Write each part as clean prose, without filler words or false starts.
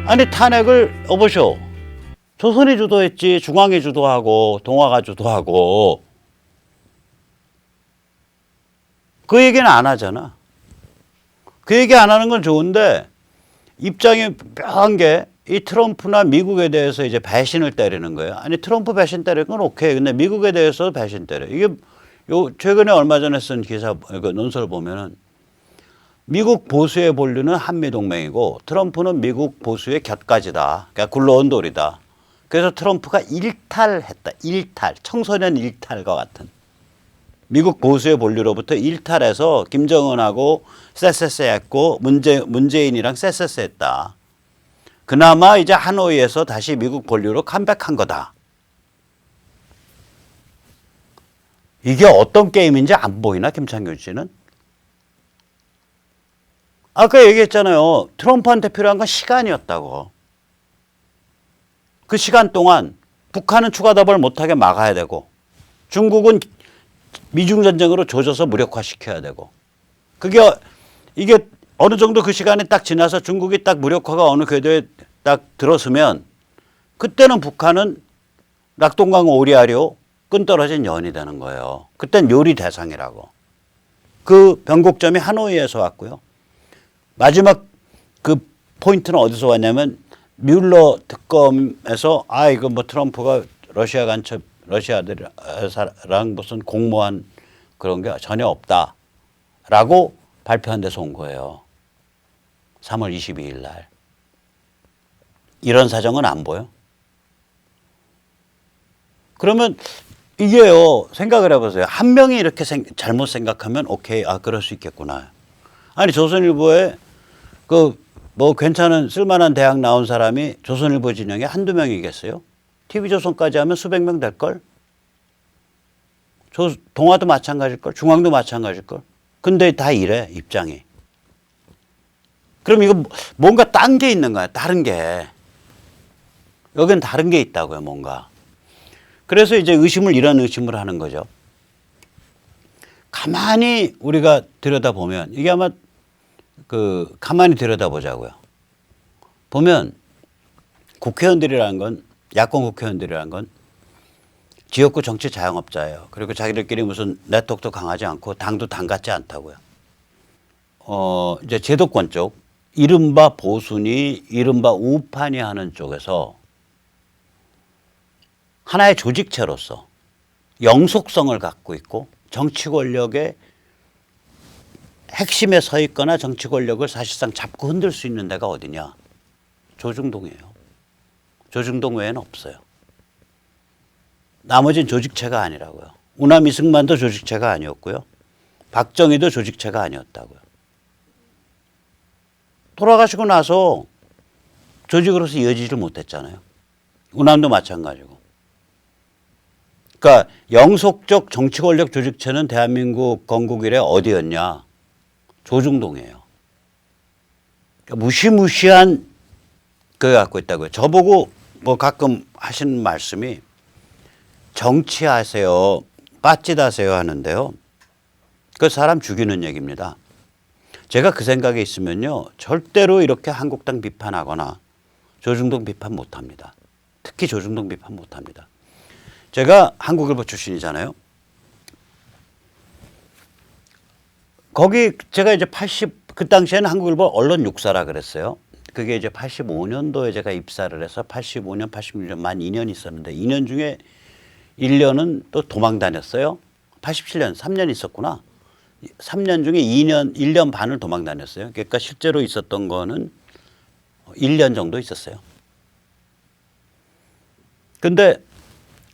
아니 탄핵을 여보쇼. 조선이 주도했지. 중앙이 주도하고 동아가 주도하고. 그 얘기는 안 하잖아. 그 얘기 안 하는 건 좋은데 입장이 묘한 게 이 트럼프나 미국에 대해서 이제 배신을 때리는 거예요. 아니 트럼프 배신 때리는 건 오케이. 근데 미국에 대해서 배신 때려. 이게 요 최근에 얼마 전에 쓴 기사 그 논설을 보면은 미국 보수의 본류는 한미동맹이고 트럼프는 미국 보수의 곁가지다. 그러니까 굴러온 돌이다. 그래서 트럼프가 일탈했다. 일탈. 청소년 일탈과 같은. 미국 보수의 본류로부터 일탈해서 김정은하고 쎄쎄쎄했고 문재인이랑 쎄쎄쎄했다. 그나마 이제 하노이에서 다시 미국 본류로 컴백한 거다. 이게 어떤 게임인지 안 보이나 김창규 씨는? 아까 얘기했잖아요. 트럼프한테 필요한 건 시간이었다고. 그 시간 동안 북한은 추가 답을 못하게 막아야 되고 중국은 미중 전쟁으로 조져서 무력화시켜야 되고 이게 어느 정도 그 시간이 딱 지나서 중국이 딱 무력화가 어느 궤도에 딱 들었으면 그때는 북한은 낙동강 오리알이요 끈떨어진 연이 되는 거예요. 그땐 요리 대상이라고. 그 변곡점이 하노이에서 왔고요. 마지막 그 포인트는 어디서 왔냐면 뮬러 특검에서 이거 뭐 트럼프가 러시아 간첩 러시아들이랑 무슨 공모한 그런 게 전혀 없다라고 발표한 데서 온 거예요. 3월 22일 날. 이런 사정은 안 보여? 그러면 이게요. 생각을 해보세요. 한 명이 이렇게 잘못 생각하면 오케이. 그럴 수 있겠구나. 아니 조선일보에 그 뭐 괜찮은 쓸만한 대학 나온 사람이 조선일보 진영에 한두 명이겠어요? TV조선까지 하면 수백 명 될걸? 동아도 마찬가지일걸? 중앙도 마찬가지일걸? 근데 다 이래 입장이. 그럼 이거 뭔가 딴 게 있는 거야. 다른 게. 여긴 다른 게 있다고요. 뭔가. 그래서 이제 이런 의심을 하는 거죠. 가만히 우리가 들여다보면 이게 아마 가만히 들여다보자고요. 보면 국회의원들이라는 건 야권 국회의원들이라는 건 지역구 정치 자영업자예요. 그리고 자기들끼리 무슨 네트워크도 강하지 않고 당도 당 같지 않다고요. 이제 제도권 쪽 이른바 보수니 이른바 우파니 하는 쪽에서 하나의 조직체로서 영속성을 갖고 있고 정치 권력의 핵심에 서 있거나 정치 권력을 사실상 잡고 흔들 수 있는 데가 어디냐? 조중동이에요. 조중동 외에는 없어요. 나머지는 조직체가 아니라고요. 우남 이승만도 조직체가 아니었고요. 박정희도 조직체가 아니었다고요. 돌아가시고 나서 조직으로서 이어지지를 못했잖아요. 우남도 마찬가지고. 그러니까 영속적 정치 권력 조직체는 대한민국 건국 이래 어디였냐? 조중동이에요. 그러니까 무시무시한 그거 갖고 있다고요. 저보고 뭐 가끔 하시는 말씀이 정치하세요, 빠짓하세요 하는데요. 그 사람 죽이는 얘기입니다. 제가 그 생각에 있으면요. 절대로 이렇게 한국당 비판하거나 조중동 비판 못합니다. 특히 조중동 비판 못합니다. 제가 한국일보 출신이잖아요. 거기 제가 이제 그 당시에는 한국일보 언론 육사라 그랬어요. 그게 이제 85년도에 제가 입사를 해서 85년, 86년 만 2년 있었는데 2년 중에 1년은 또 도망 다녔어요. 87년, 3년 있었구나. 3년 중에 1년 반을 도망 다녔어요. 그러니까 실제로 있었던 거는 1년 정도 있었어요. 근데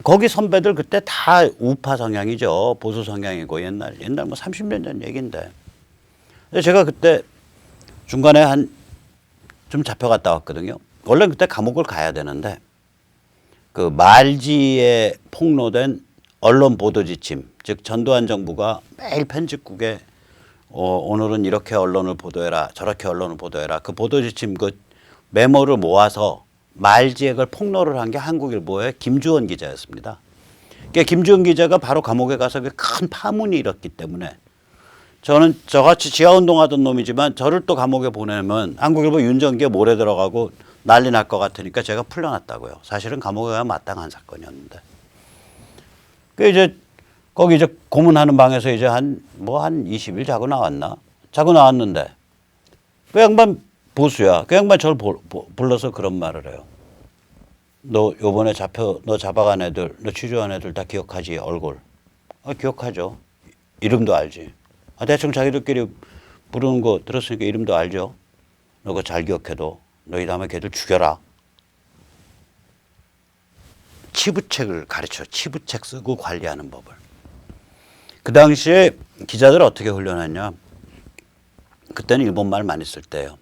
거기 선배들 그때 다 우파 성향이죠. 보수 성향이고 옛날 뭐 30년 전 얘기인데. 제가 그때 중간에 좀 잡혀갔다 왔거든요. 원래 그때 감옥을 가야 되는데 그 말지에 폭로된 언론 보도 지침, 즉 전두환 정부가 매일 편집국에 오늘은 이렇게 언론을 보도해라, 저렇게 언론을 보도해라. 그 보도 지침 그 메모를 모아서 말지에 그걸 폭로를 한 게 한국일보의 김주원 기자였습니다. 그러니까 김주원 기자가 바로 감옥에 가서 큰 파문이 일었기 때문에 저는 저같이 지하운동하던 놈이지만 저를 또 감옥에 보내면 한국일보 윤정기에 몰에 들어가고 난리 날 것 같으니까 제가 풀려났다고요. 사실은 감옥에 가야 마땅한 사건이었는데. 그 이제 거기 이제 고문하는 방에서 이제 한 20일 자고 나왔나? 자고 나왔는데 그 양반 보수야. 그 양반 저를 불러서 그런 말을 해요. 너 요번에 너 잡아간 애들, 너 취조한 애들 다 기억하지? 얼굴. 기억하죠. 이름도 알지. 대충 자기들끼리 부르는 거 들었으니까 이름도 알죠. 너 그거 잘 기억해도 너희 다음에 걔들 죽여라. 치부책을 가르쳐. 치부책 쓰고 관리하는 법을. 그 당시에 기자들 어떻게 훈련했냐. 그때는 일본말 많이 쓸 때요.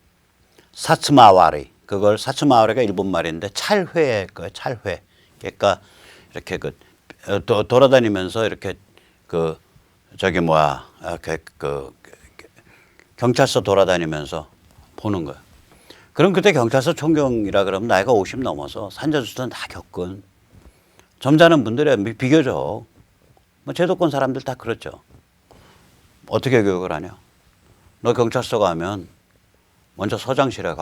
사츠마와리. 그걸 사츠마와리가 일본말인데 찰회의 거예요. 찰회. 그러니까 이렇게 돌아다니면서 이렇게 경찰서 돌아다니면서 보는 거예요. 그럼 그때 경찰서 총경이라 그러면 나이가 50 넘어서 산전수전 다 겪은 점잖은 분들이 비교적 제도권 사람들 다 그렇죠. 어떻게 교육을 하냐. 너 경찰서 가면 먼저 서장실에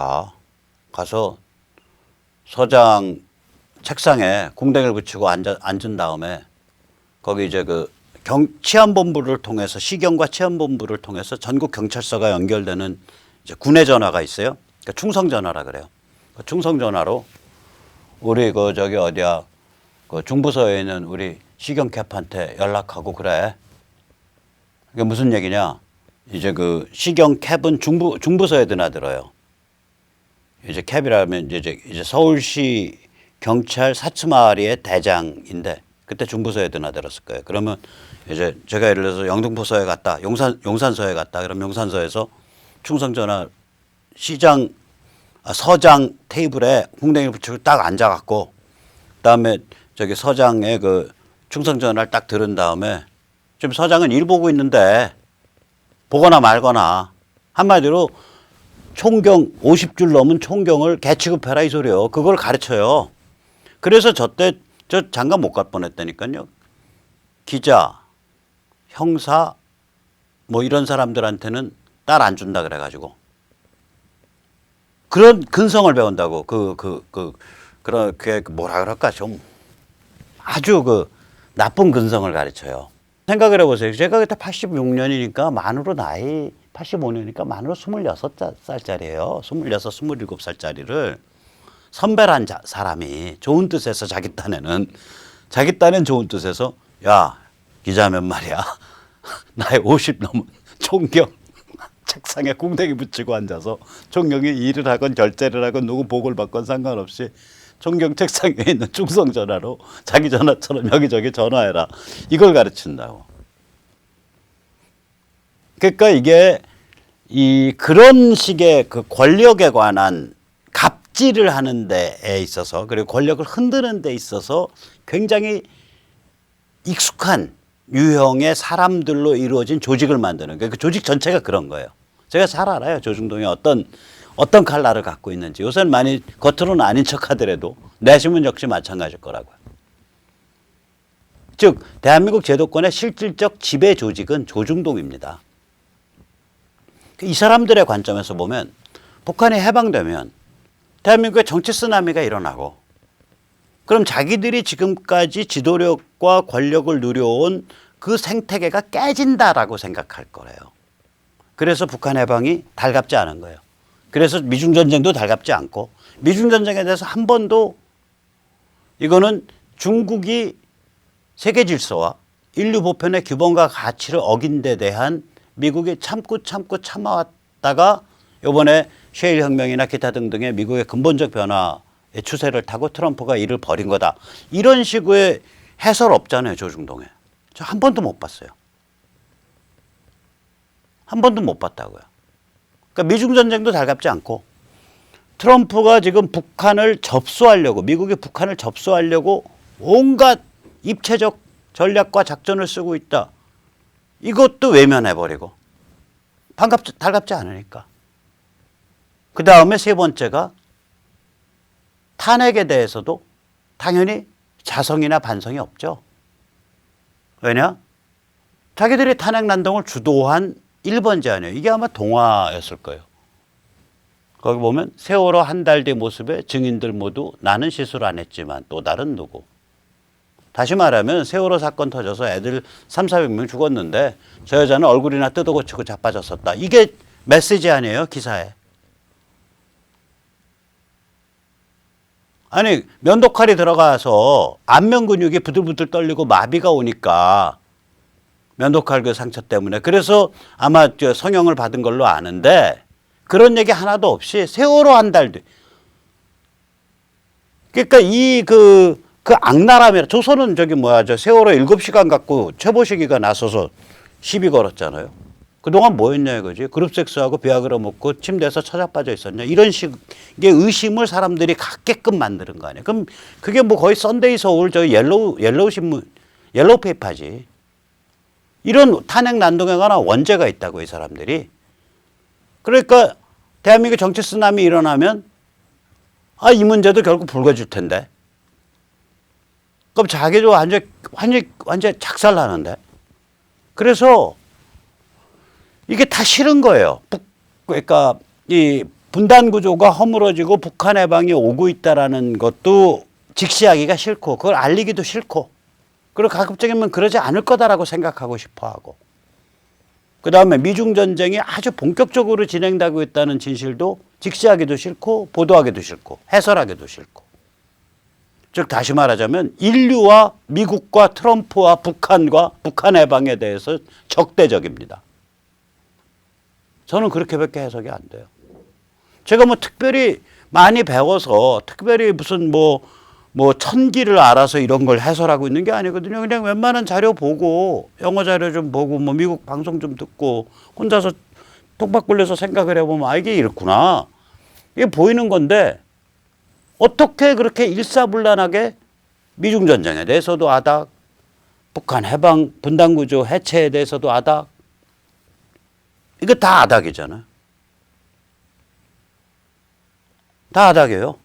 가서 서장 책상에 궁뎅이를 붙이고 앉은 다음에 거기 이제 치안본부를 통해서 시경과 치안본부를 통해서 전국 경찰서가 연결되는 이제 군의 전화가 있어요. 그러니까 충성 전화라 그래요. 그 충성 전화로 우리 중부서에 있는 우리 시경 캡한테 연락하고 그래. 그게 무슨 얘기냐? 이제 시경 캡은 중부서에 드나들어요. 이제 캡이라면 이제 서울시 경찰 사츠마와리의 대장인데 그때 중부서에 드나들었을 거예요. 그러면 이제 제가 예를 들어서 영등포서에 갔다, 용산서에 갔다. 그럼 용산서에서 충성전화 서장 테이블에 궁뎅이를 붙이고 딱 앉아갖고 그다음에 저기 서장의 충성전화를 딱 들은 다음에 지금 서장은 일 보고 있는데 보거나 말거나 한마디로 총경 50줄 넘은 총경을 개취급해라 이 소리요. 그걸 가르쳐요. 그래서 저 장가 못 갈 뻔했다니까요. 기자, 형사 이런 사람들한테는 딸 안 준다 그래가지고 그런 근성을 배운다고 그렇게 뭐라 그럴까 좀 아주 나쁜 근성을 가르쳐요. 생각을 해보세요. 제가 그때 86년이니까 만으로 85년이니까 만으로 26살짜리예요. 26, 27살짜리를 선배란 사람이 좋은 뜻에서 자기 딴엔 좋은 뜻에서 야 기자면 말이야 나이 50 넘은 총경 책상에 궁뎅이 붙이고 앉아서 총경이 일을 하건 결제를 하건 누구 보고를 받건 상관없이 총경 책상에 있는 충성 전화로 자기 전화처럼 여기저기 전화해라. 이걸 가르친다고. 그러니까 이게 그런 식의 권력에 관한 갑질을 하는 데에 있어서 그리고 권력을 흔드는 데 있어서 굉장히 익숙한 유형의 사람들로 이루어진 조직을 만드는 거예요. 그 조직 전체가 그런 거예요. 제가 잘 알아요. 조중동이 어떤 칼날을 갖고 있는지. 요새는 많이 겉으로는 아닌 척 하더라도 내심은 역시 마찬가지일 거라고요. 즉 대한민국 제도권의 실질적 지배 조직은 조중동입니다. 이 사람들의 관점에서 보면 북한이 해방되면 대한민국의 정치 쓰나미가 일어나고 그럼 자기들이 지금까지 지도력과 권력을 누려온 그 생태계가 깨진다라고 생각할 거래요. 그래서 북한 해방이 달갑지 않은 거예요. 그래서 미중전쟁도 달갑지 않고 미중전쟁에 대해서 한 번도 이거는 중국이 세계 질서와 인류 보편의 규범과 가치를 어긴 데 대한 미국이 참고 참아왔다가 이번에 셰일 혁명이나 기타 등등의 미국의 근본적 변화의 추세를 타고 트럼프가 이를 벌인 거다. 이런 식의 해설 없잖아요. 조중동에. 저 한 번도 못 봤어요. 한 번도 못 봤다고요. 그러니까 미중전쟁도 달갑지 않고 트럼프가 지금 미국이 북한을 접수하려고 온갖 입체적 전략과 작전을 쓰고 있다. 이것도 외면해버리고 달갑지 않으니까. 그 다음에 세 번째가 탄핵에 대해서도 당연히 자성이나 반성이 없죠. 왜냐? 자기들이 탄핵 난동을 주도한 1번째 아니에요. 이게 아마 동아였을 거예요. 거기 보면 세월호 한 달 뒤 모습에 증인들 모두 나는 실수를 안 했지만 또 다른 누구. 다시 말하면 세월호 사건 터져서 애들 3,400명 죽었는데 저 여자는 얼굴이나 뜯어고치고 자빠졌었다. 이게 메시지 아니에요, 기사에. 아니, 면도칼이 들어가서 안면 근육이 부들부들 떨리고 마비가 오니까 면도칼 그 상처 때문에. 그래서 아마 저 성형을 받은 걸로 아는데 그런 얘기 하나도 없이 세월호 한 달 뒤. 그러니까 그 악랄함이라. 조선은 저기 뭐야, 저 세월호 7시간 갖고 최보식이가 나서서 시비 걸었잖아요. 그동안 뭐 했냐 이거지. 그룹 섹스하고 비아그라 먹고 침대에서 처자빠져 있었냐. 이런 식의 의심을 사람들이 갖게끔 만드는 거 아니에요. 그럼 그게 뭐 거의 썬데이 서울 저 옐로우 신문, 옐로우 페이퍼지. 이런 탄핵 난동에 관한 원죄가 있다고 이 사람들이. 그러니까 대한민국 정치 쓰나미 일어나면 이 문제도 결국 불거질 텐데. 그럼 자기도 완전 작살나는데. 그래서 이게 다 싫은 거예요. 그러니까 이 분단 구조가 허물어지고 북한 해방이 오고 있다라는 것도 직시하기가 싫고 그걸 알리기도 싫고 그리고 가급적이면 그러지 않을 거다라고 생각하고 싶어하고 그다음에 미중 전쟁이 아주 본격적으로 진행되고 있다는 진실도 직시하기도 싫고 보도하기도 싫고 해설하기도 싫고 즉 다시 말하자면 인류와 미국과 트럼프와 북한과 북한 해방에 대해서 적대적입니다. 저는 그렇게밖에 해석이 안 돼요. 제가 뭐 특별히 많이 배워서 특별히 무슨 뭐 천기를 알아서 이런 걸 해설하고 있는 게 아니거든요. 그냥 웬만한 자료 보고 영어 자료 좀 보고 뭐 미국 방송 좀 듣고 혼자서 톡박 굴려서 생각을 해보면 이게 이렇구나. 이게 보이는 건데 어떻게 그렇게 일사불란하게 미중 전쟁에 대해서도 아닥, 북한 해방 분단구조 해체에 대해서도 아닥, 이거 다 아닥이잖아요. 다 아닥이에요.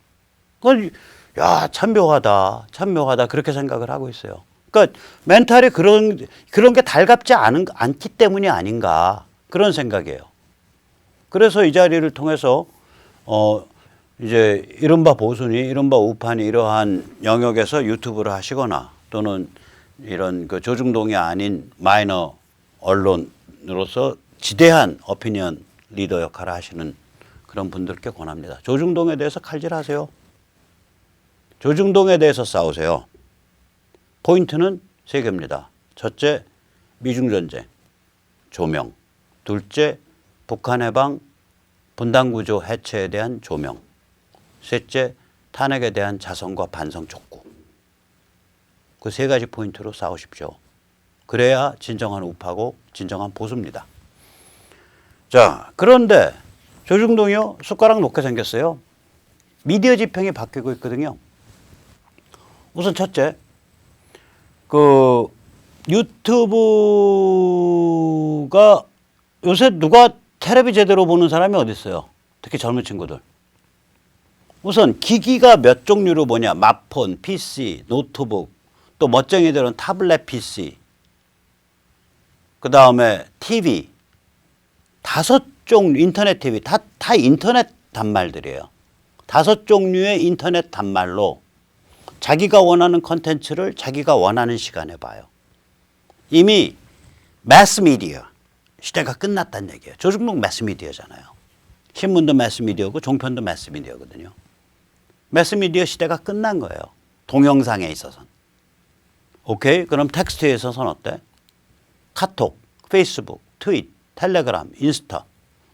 야, 참 묘하다. 참 묘하다. 그렇게 생각을 하고 있어요. 그러니까 멘탈이 그런 게 달갑지 않기 때문이 아닌가. 그런 생각이에요. 그래서 이 자리를 통해서 이제 이른바 보수니 이른바 우파니 이러한 영역에서 유튜브를 하시거나 또는 이런 그 조중동이 아닌 마이너 언론으로서 지대한 오피니언 리더 역할을 하시는 그런 분들께 권합니다. 조중동에 대해서 칼질하세요. 조중동에 대해서 싸우세요. 포인트는 3개입니다. 첫째, 미중전쟁, 조명. 둘째, 북한 해방, 분단구조 해체에 대한 조명. 셋째, 탄핵에 대한 자성과 반성 촉구. 그 3가지 포인트로 싸우십시오. 그래야 진정한 우파고 진정한 보수입니다. 자, 그런데 조중동이요, 숟가락 놓게 생겼어요. 미디어 지평이 바뀌고 있거든요. 우선 첫째, 그 유튜브가 요새 누가 텔레비 제대로 보는 사람이 어디 있어요? 특히 젊은 친구들. 우선 기기가 몇 종류로 보냐? 마폰, PC, 노트북, 또 멋쟁이들은 타블렛 PC, 그 다음에 TV, 5종류 인터넷 TV, 다 인터넷 단말들이에요. 5종류의 인터넷 단말로 자기가 원하는 컨텐츠를 자기가 원하는 시간에 봐요. 이미 매스미디어 시대가 끝났다는 얘기예요. 조중동 매스미디어잖아요. 신문도 매스미디어고 종편도 매스미디어거든요. 매스미디어 시대가 끝난 거예요. 동영상에 있어서는. 오케이? 그럼 텍스트에 있어서는 어때? 카톡, 페이스북, 트윗, 텔레그램, 인스타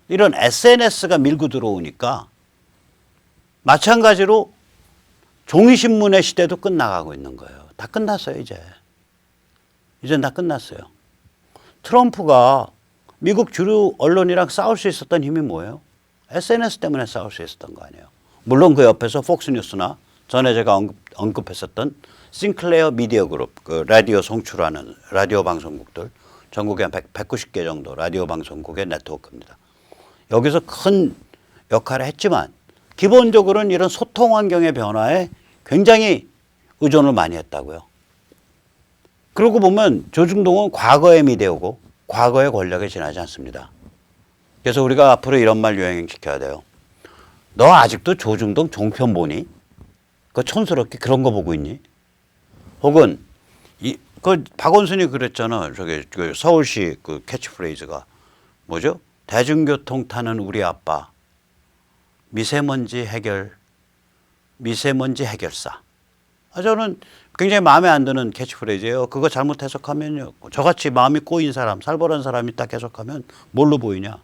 이런 SNS가 밀고 들어오니까 마찬가지로 종이신문의 시대도 끝나가고 있는 거예요. 다 끝났어요, 이제. 이젠 다 끝났어요. 트럼프가 미국 주류 언론이랑 싸울 수 있었던 힘이 뭐예요? SNS 때문에 싸울 수 있었던 거 아니에요. 물론 그 옆에서 폭스뉴스나 전에 제가 언급했었던 싱클레어 미디어 그룹, 그 라디오 송출하는 라디오 방송국들, 전국에 한 190개 정도 라디오 방송국의 네트워크입니다. 여기서 큰 역할을 했지만 기본적으로는 이런 소통 환경의 변화에 굉장히 의존을 많이 했다고요. 그러고 보면 조중동은 과거의 미디어고 과거의 권력에 지나지 않습니다. 그래서 우리가 앞으로 이런 말 유행시켜야 돼요. 너 아직도 조중동 종편 보니? 그 촌스럽게 그런 거 보고 있니? 혹은 그 박원순이 그랬잖아. 저기 그 서울시 그 캐치프레이즈가 뭐죠? 대중교통 타는 우리 아빠. 미세먼지 해결사. 저는 굉장히 마음에 안 드는 캐치프레이즈예요. 그거 잘못 해석하면요. 저같이 마음이 꼬인 사람, 살벌한 사람이 딱 해석하면 뭘로 보이냐?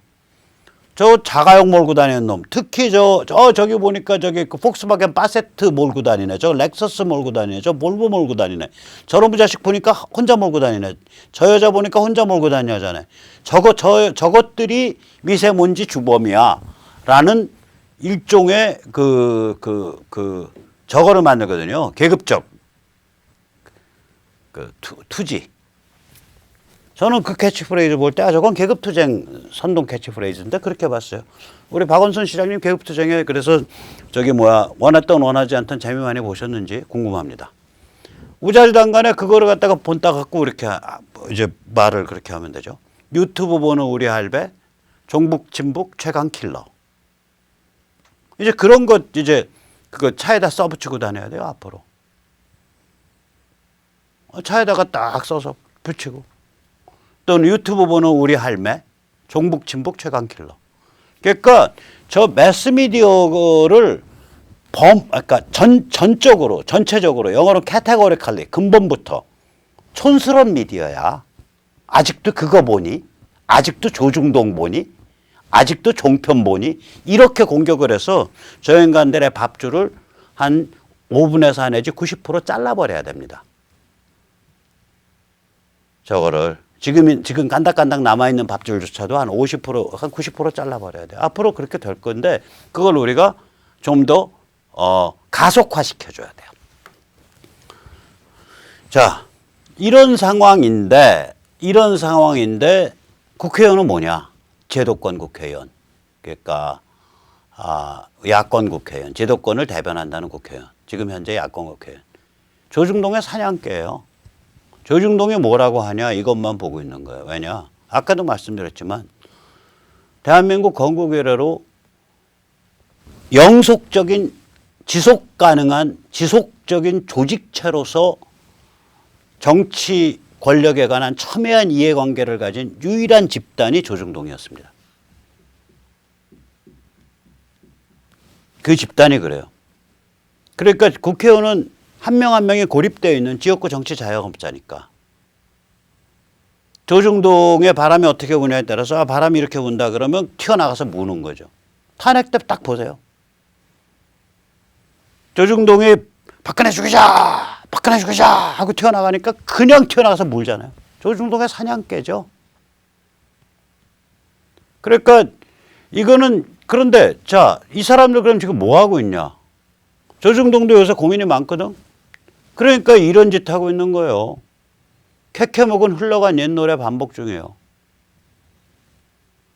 저 자가용 몰고 다니는 놈, 특히 저기 보니까 저기 그 폭스바겐 파세트 몰고 다니네. 저 렉서스 몰고 다니네. 저 볼보 몰고 다니네. 저런 자식 보니까 혼자 몰고 다니네. 저 여자 보니까 혼자 몰고 다니잖아요. 저것들이 미세먼지 주범이야. 라는 일종의 저거를 만들거든요. 계급적 투지. 저는 그 캐치프레이즈 볼 때 저건 계급투쟁 선동 캐치프레이즈인데 그렇게 봤어요. 우리 박원순 시장님 계급투쟁에 그래서 원했던 원하지 않던 재미 많이 보셨는지 궁금합니다. 우자지단간에 그거를 갖다가 본따 갖고 이렇게 이제 말을 그렇게 하면 되죠. 유튜브 보는 우리 할배, 종북 친북 최강 킬러. 이제 그런 것 이제 그거 차에다 써붙이고 다녀야 돼요 앞으로. 차에다가 딱 써서 붙이고. 또는 유튜브 보는 우리 할매, 종북 친북 최강 킬러. 그러니까 저 매스미디어를 그러니까 전체적으로 영어로 categorically 근본부터 촌스러운 미디어야. 아직도 그거 보니? 아직도 조중동 보니? 아직도 종편 보니? 이렇게 공격을 해서 저 인간들의 밥줄을 한 5분에서 내지 90% 잘라버려야 됩니다. 저거를 지금 간닥간닥 남아있는 밥줄조차도 한 50%, 한 90% 잘라버려야 돼요. 앞으로 그렇게 될 건데 그걸 우리가 좀 더 가속화시켜줘야 돼요. 자, 이런 상황인데 국회의원은 뭐냐? 제도권 국회의원. 그러니까 야권 국회의원. 제도권을 대변한다는 국회의원. 지금 현재 야권 국회의원. 조중동의 사냥개예요. 조중동이 뭐라고 하냐 이것만 보고 있는 거예요. 왜냐? 아까도 말씀드렸지만 대한민국 건국 이래로 영속적인 지속 가능한 지속적인 조직체로서 정치 권력에 관한 첨예한 이해관계를 가진 유일한 집단이 조중동이었습니다. 그 집단이 그래요. 그러니까 국회의원은 한 명 한 명이 고립되어 있는 지역구 정치 자영업자니까. 조중동의 바람이 어떻게 부냐에 따라서 바람이 이렇게 분다 그러면 튀어나가서 무는 거죠. 탄핵 때 딱 보세요. 조중동이 박근혜 죽이자 하고 튀어나가니까 그냥 튀어나가서 물잖아요. 조중동의 사냥개죠. 그러니까 이거는 그런데 자, 이 사람들 그럼 지금 뭐 하고 있냐? 조중동도 요새 고민이 많거든. 그러니까 이런 짓 하고 있는 거예요. 캐캐묵은 흘러간 옛 노래 반복 중이에요.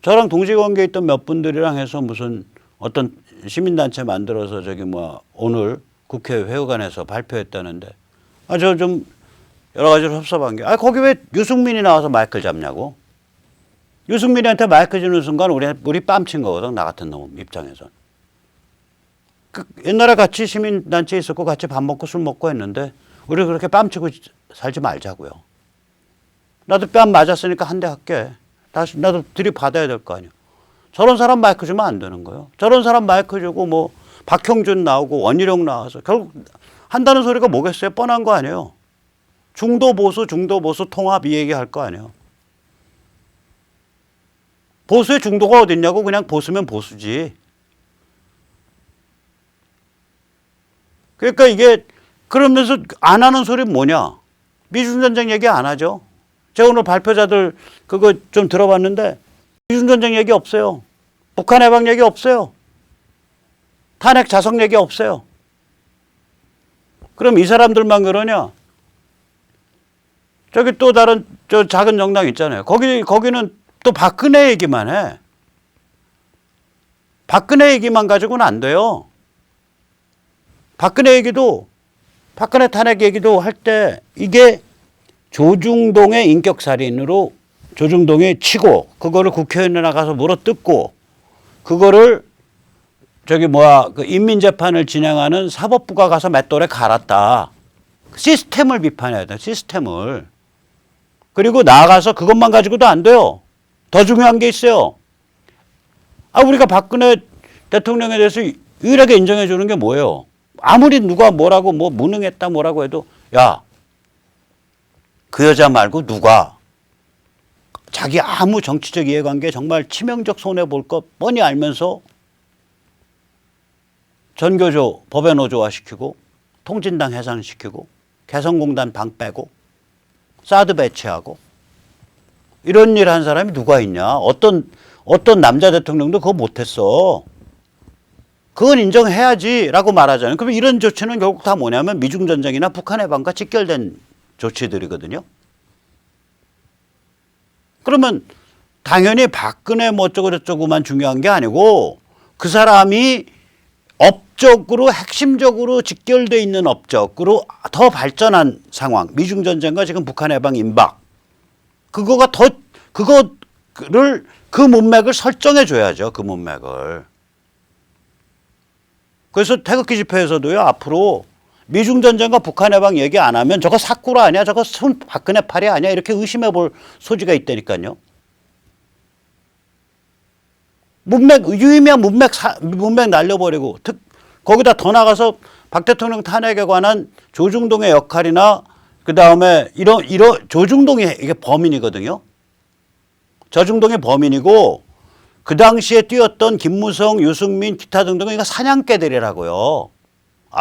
저랑 동시관계에 있던 몇 분들이랑 해서 무슨 어떤 시민단체 만들어서 오늘 국회 회의관에서 발표했다는데 저 좀 여러 가지로 섭섭한 게 거기 왜 유승민이 나와서 마이크를 잡냐고. 유승민한테 마이크 주는 순간 우리 뺨친 거거든. 나 같은 놈 입장에선. 옛날에 같이 시민단체에 있었고 같이 밥 먹고 술 먹고 했는데 우리 그렇게 뺨치고 살지 말자고요. 나도 뺨 맞았으니까 한 대 할게. 다시 나도 들이받아야 될 거 아니야. 저런 사람 마이크 주면 안 되는 거예요. 저런 사람 마이크 주고 박형준 나오고 원희룡 나와서 결국 한다는 소리가 뭐겠어요? 뻔한 거 아니에요. 중도 보수 통합 이 얘기 할 거 아니에요. 보수의 중도가 어딨냐고. 그냥 보수면 보수지. 그러니까 이게 그러면서 안 하는 소리는 뭐냐? 미중전쟁 얘기 안 하죠. 제가 오늘 발표자들 그거 좀 들어봤는데 미중전쟁 얘기 없어요. 북한 해방 얘기 없어요. 탄핵 자석 얘기 없어요. 그럼 이 사람들만 그러냐? 저기 또 다른 작은 정당 있잖아요. 거기는 또 박근혜 얘기만 해. 박근혜 얘기만 가지고는 안 돼요. 박근혜 탄핵 얘기도 할 때 이게 조중동의 인격살인으로 조중동에 치고 그거를 국회의원에 나가서 물어뜯고 그거를 그 인민재판을 진행하는 사법부가 가서 맷돌에 갈았다. 시스템을 비판해야 돼. 시스템을. 그리고 나아가서 그것만 가지고도 안 돼요. 더 중요한 게 있어요. 우리가 박근혜 대통령에 대해서 유일하게 인정해 주는 게 뭐예요? 아무리 누가 뭐라고 뭐 무능했다 뭐라고 해도 야, 그 여자 말고 누가 자기 아무 정치적 이해관계 정말 치명적 손해 볼 것 뻔히 알면서 전교조 법의 노조화시키고 통진당 해산시키고 개성공단 방 빼고 사드 배치하고 이런 일 한 사람이 누가 있냐? 어떤 남자 대통령도 그거 못했어. 그건 인정해야지라고 말하잖아요. 그러면 이런 조치는 결국 다 뭐냐면 미중전쟁이나 북한 해방과 직결된 조치들이거든요. 그러면 당연히 박근혜 뭐 어쩌고저쩌고만 중요한 게 아니고 그 사람이 업적으로 핵심적으로 직결돼 있는 업적으로 더 발전한 상황, 미중전쟁과 지금 북한 해방 임박, 그거를 그 문맥을 설정해 줘야죠. 그 문맥을. 그래서 태극기 집회에서도요, 앞으로 미중전쟁과 북한 해방 얘기 안 하면 저거 사쿠로 아니야? 저거 박근혜 팔이 아니야? 이렇게 의심해 볼 소지가 있다니까요. 유의미한 문맥 날려버리고, 거기다 더 나가서 박 대통령 탄핵에 관한 조중동의 역할이나, 그 다음에 조중동이 이게 범인이거든요. 조중동이 범인이고, 그 당시에 뛰었던 김무성, 유승민, 기타 등등은 이거 사냥개들이라고요.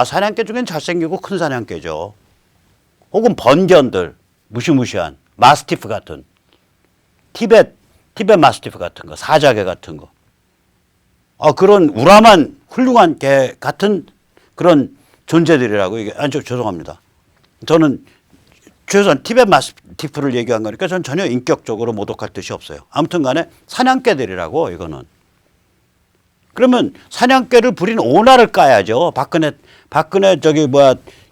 사냥개 중엔 잘생기고 큰 사냥개죠. 혹은 번견들, 무시무시한 마스티프 같은, 티벳 마스티프 같은 거, 사자개 같은 거. 그런 우람한 훌륭한 개 같은 그런 존재들이라고 이게 죄송합니다. 저는 최소한 티벳 마스티프를 얘기한 거니까 전 전혀 인격적으로 모독할 뜻이 없어요. 아무튼 간에 사냥개들이라고 이거는. 그러면 사냥개를 부린 오나를 까야죠. 박근혜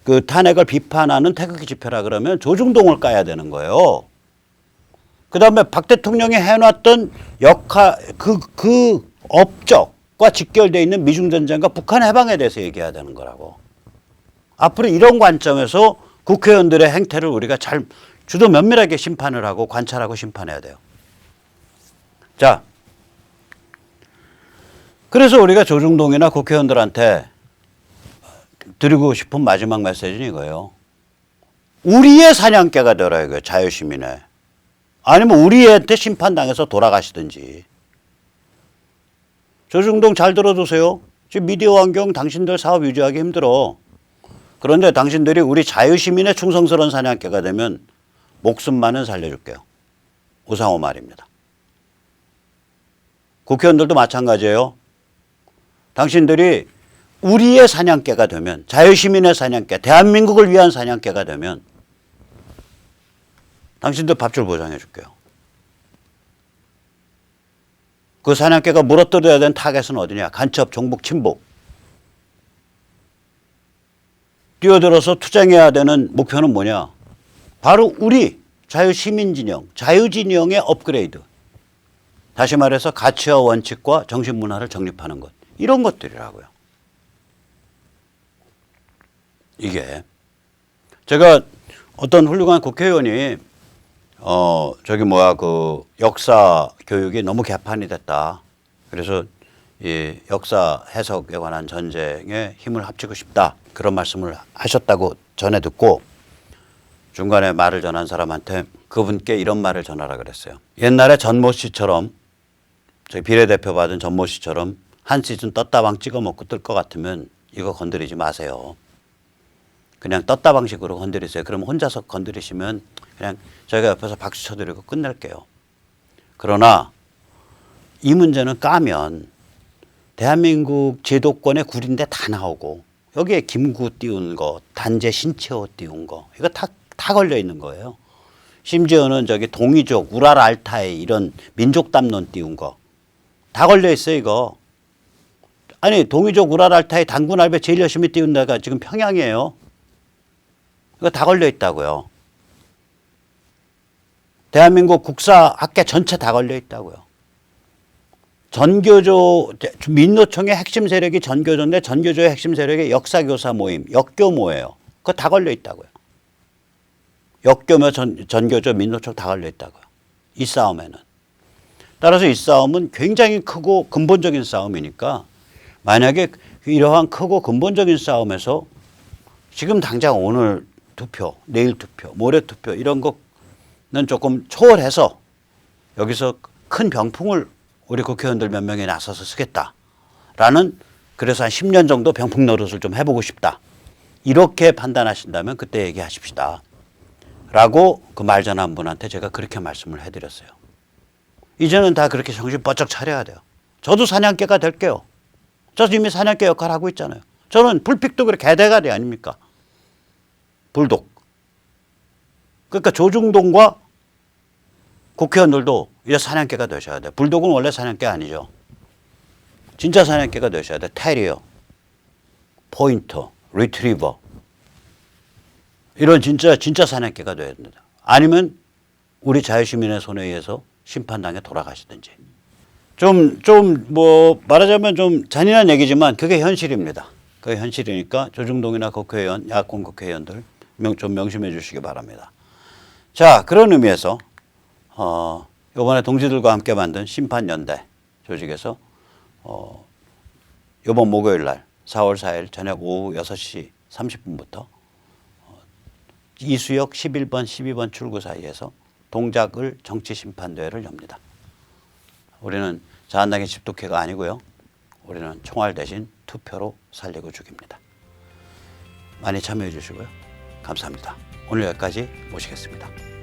그 탄핵을 비판하는 태극기 집회라 그러면 조중동을 까야 되는 거예요. 그다음에 박 대통령이 해놨던 그 업적과 직결되어 있는 미중전쟁과 북한 해방에 대해서 얘기해야 되는 거라고. 앞으로 이런 관점에서 국회의원들의 행태를 우리가 잘 주도 면밀하게 심판을 하고 관찰하고 심판해야 돼요. 자, 그래서 우리가 조중동이나 국회의원들한테 드리고 싶은 마지막 메시지는 이거예요. 우리의 사냥개가 되라 이거예요. 자유시민의. 아니면 우리한테 심판당해서 돌아가시든지. 조중동 잘 들어두세요. 지금 미디어 환경 당신들 사업 유지하기 힘들어. 그런데 당신들이 우리 자유시민의 충성스러운 사냥개가 되면 목숨만은 살려줄게요. 우상호 말입니다. 국회의원들도 마찬가지예요. 당신들이 우리의 사냥개가 되면, 자유시민의 사냥개, 대한민국을 위한 사냥개가 되면 당신들 밥줄 보장해 줄게요. 그 사냥개가 물어뜯어야 되는 타겟은 어디냐? 간첩, 종북, 친북. 뛰어들어서 투쟁해야 되는 목표는 뭐냐? 바로 우리 자유시민진영, 자유진영의 업그레이드. 다시 말해서 가치와 원칙과 정신문화를 정립하는 것. 이런 것들이라고요. 이게. 제가 어떤 훌륭한 국회의원이 역사 교육이 너무 개판이 됐다. 그래서 이 역사 해석에 관한 전쟁에 힘을 합치고 싶다. 그런 말씀을 하셨다고 전해 듣고 중간에 말을 전한 사람한테 그분께 이런 말을 전하라 그랬어요. 옛날에 전모 씨처럼, 저희 비례대표 받은 전모 씨처럼 한 시즌 떴다방 찍어 먹고 뜰 것 같으면 이거 건드리지 마세요. 그냥 떴다방식으로 건드리세요. 그럼 혼자서 건드리시면 그냥 저희가 옆에서 박수 쳐드리고 끝낼게요. 그러나 이 문제는 까면 대한민국 제도권의 구린데 다 나오고 여기에 김구 띄운 거, 단재 신채호 띄운 거 이거 다 걸려 있는 거예요. 심지어는 동이족, 우랄 알타이 이런 민족 담론 띄운 거 다 걸려 있어요 이거. 아니 동이족, 우랄 알타이, 단군 알베 제일 열심히 띄운 데가 지금 평양이에요. 이거 다 걸려 있다고요. 대한민국 국사학계 전체 다 걸려 있다고요. 전교조 민노총의 핵심 세력이 전교조인데 전교조의 핵심 세력이 역사교사 모임, 역교모예요. 그거 다 걸려 있다고요. 역교모 전교조 민노총 다 걸려 있다고요. 이 싸움에는. 따라서 이 싸움은 굉장히 크고 근본적인 싸움이니까 만약에 이러한 크고 근본적인 싸움에서 지금 당장 오늘 투표, 내일 투표, 모레 투표 이런 거는 조금 초월해서 여기서 큰 병풍을 우리 국회의원들 몇 명이 나서서 쓰겠다라는 그래서 한 10년 정도 병풍 노릇을 좀 해보고 싶다. 이렇게 판단하신다면 그때 얘기하십시다. 라고 그 말 전한 분한테 제가 그렇게 말씀을 해드렸어요. 이제는 다 그렇게 정신 번쩍 차려야 돼요. 저도 사냥개가 될게요. 저 이미 사냥개 역할 하고 있잖아요. 저는 불픽도 그래 개대가리 아닙니까? 불독. 그러니까 조중동과 국회의원들도 이제 사냥개가 되셔야 돼요. 불독은 원래 사냥개 아니죠. 진짜 사냥개가 되셔야 돼요. 테리어, 포인터, 리트리버. 이런 진짜 사냥개가 돼야 됩니다. 아니면 우리 자유시민의 손에 의해서 심판당에 돌아가시든지. 뭐 말하자면 좀 잔인한 얘기지만 그게 현실입니다. 그게 현실이니까 조중동이나 국회의원, 야권 국회의원들 좀 명심해 주시기 바랍니다. 자, 그런 의미에서 이번에 동지들과 함께 만든 심판연대 조직에서 이번 목요일 날 4월 4일 저녁 오후 6시 30분부터 이수역 11번, 12번 출구 사이에서 동작을 정치심판대회를 엽니다. 우리는 자한당의 집독회가 아니고요. 우리는 총알 대신 투표로 살리고 죽입니다. 많이 참여해 주시고요. 감사합니다. 오늘 여기까지 모시겠습니다.